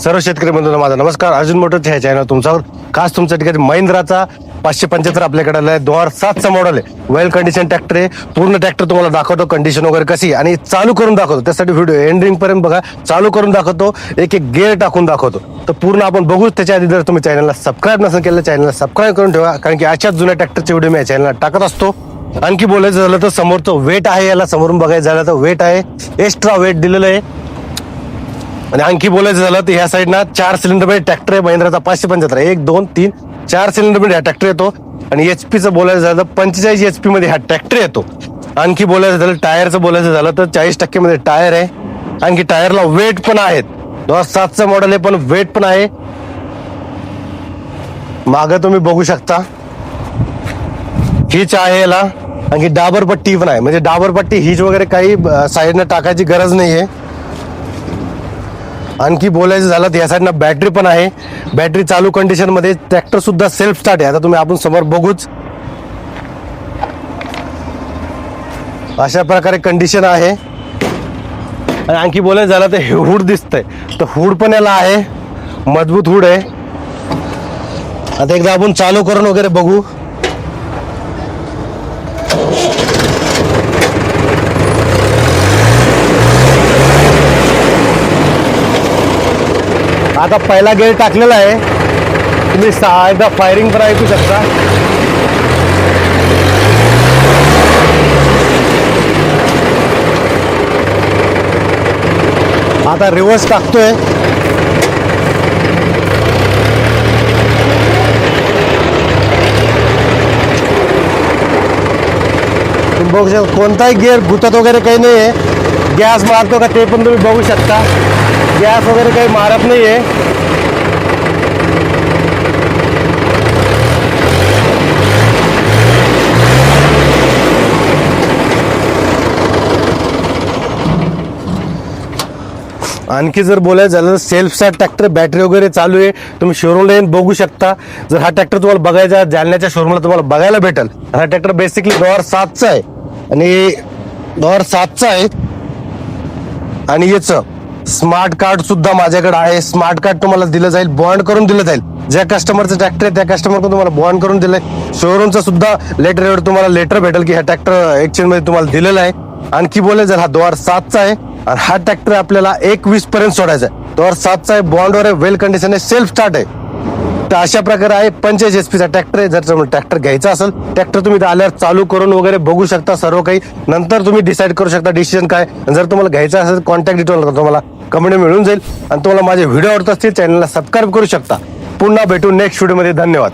सर्व शेतकरी बंधूंना माझा नमस्कार. अर्जुन मोटर्स ह्या चॅनल तुमच्यावर खास तुमच्या ठिकाणी महिंद्राचा 575 आपल्याकडे आलाय. 2007चा मॉडेल आहे. वेल कंडिशन ट्रॅक्टर आहे. पूर्ण ट्रॅक्टर तुम्हाला दाखवतो, कंडिशन वगैरे कशी आणि चालू करून दाखवतो. त्यासाठी व्हिडिओ एंडिंग पर्यंत बघा. चालू करून दाखवतो, एक एक गेअर टाकून दाखवतो. तर पूर्ण आपण बघू. त्याच्या आधी जर तुम्ही चॅनलला सबस्क्राईब नसेल केलं, चॅनलला सबस्क्राईब करून ठेवा, कारण की अशाच जुन्या ट्रॅक्टरचे व्हिडिओ मी या चॅनलला टाकत असतो. आणखी बोलायचं झालं तर समोरचं वेट आहे, याला समोरून बघायचं झालं तर वेट आहे, एक्स्ट्रा वेट दिलेलं आहे. आणि आणखी बोलायचं झालं तर ह्या साईडना 4 सिलेंडर मध्ये ट्रॅक्टर आहे. महिंद्राचा 575 1 2 3 4 सिलेंडर मध्ये हा ट्रॅक्टर येतो. आणि HP बोलायचं झालं तर 45 HP मध्ये हा ट्रॅक्टर येतो. आणखी बोलायचं झालं टायरचं बोलायचं झालं तर 40% मध्ये टायर आहे. आणखी टायरला वेट पण आहेत. 2007चं मॉडेल आहे पण वेट पण आहे. मागं तुम्ही बघू शकता हिच आहे याला. आणखी डाबर पट्टी पण आहे, म्हणजे डाबर पट्टी हिच वगैरे काही साईडनं टाकायची गरज नाहीये. आणखी बोलायचं झालं तर या साईडनं बॅटरी पण आहे. बॅटरी चालू कंडिशन मध्ये, ट्रॅक्टर सुद्धा सेल्फ स्टार्ट आहे. आता तुम्ही आपण समोर बघूच, अशा प्रकारे कंडिशन आहे. आणि आणखी बोलायचं झालं तर हुड दिसतंय, तर हुड पण याला आहे, मजबूत हुड आहे. आता एकदा आपण चालू करून वगैरे बघू. आता पहिला गेअर टाकलेला आहे. तुम्ही एकदा फायरिंग पण ऐकू शकता. आता रिव्हर्स टाकतोय. तुम्ही बघू शकता कोणताही गिअर गुतत वगैरे काही नाही आहे. गॅस मारतो का ते पण तुम्ही बघू शकता. गॅस वगैरे काही मारत नाही आहे. आणखी जर बोलायचं झालं तर सेल्फ स्टार्ट ट्रॅक्टर, बॅटरी वगैरे चालू आहे. तुम्ही शोरूमला येऊन बघू शकता. जर हा ट्रॅक्टर तुम्हाला बघायचा, जालन्याच्या शोरूमला तुम्हाला बघायला भेटेल. हा ट्रॅक्टर बेसिकली 2007चा आहे आणि 2007चा आहे. आणि याचं स्मार्ट कार्ड सुद्धा माझ्याकडे आहे. स्मार्ट कार्ड तुम्हाला दिलं जाईल, बॉन्ड करून दिलं जाईल. ज्या कस्टमरचं ट्रॅक्टर आहे त्या कस्टमरकडून तुम्हाला बॉन्ड करून दिलंय. शोरूमचं सुद्धा लेटर तुम्हाला लेटर भेटेल की हा ट्रॅक्टर एक्सचेंज मध्ये तुम्हाला दिलेला आहे. आणखी बोलायचं हा 2007चा आहे आणि हा ट्रॅक्टर आपल्याला 1:20 पर्यंत सोडायचा आहे. 2007चा आहे, बॉन्डवर आहे, वेल कंडिशन आहे, सेल्फ स्टार्ट आहे. तर अशा प्रकारे आहे. 45 HP चा ट्रॅक्टर आहे. जर तुम्हाला ट्रॅक्टर घ्यायचा असेल, ट्रॅक्टर तुम्ही आल्यावर चालू करून वगैरे बघू शकता सर्व काही. नंतर तुम्ही डिसाईड करू शकता डिसिजन काय. जर तुम्हाला घ्यायचा असेल कॉन्टॅक्ट डिटेल तुम्हाला कमेंट मिळून जाईल. आणि तुम्हाला माझे व्हिडिओ आवडत असतील चॅनलला सबस्क्राईब करू शकता. पुन्हा भेटू नेक्स्ट व्हिडिओमध्ये. धन्यवाद.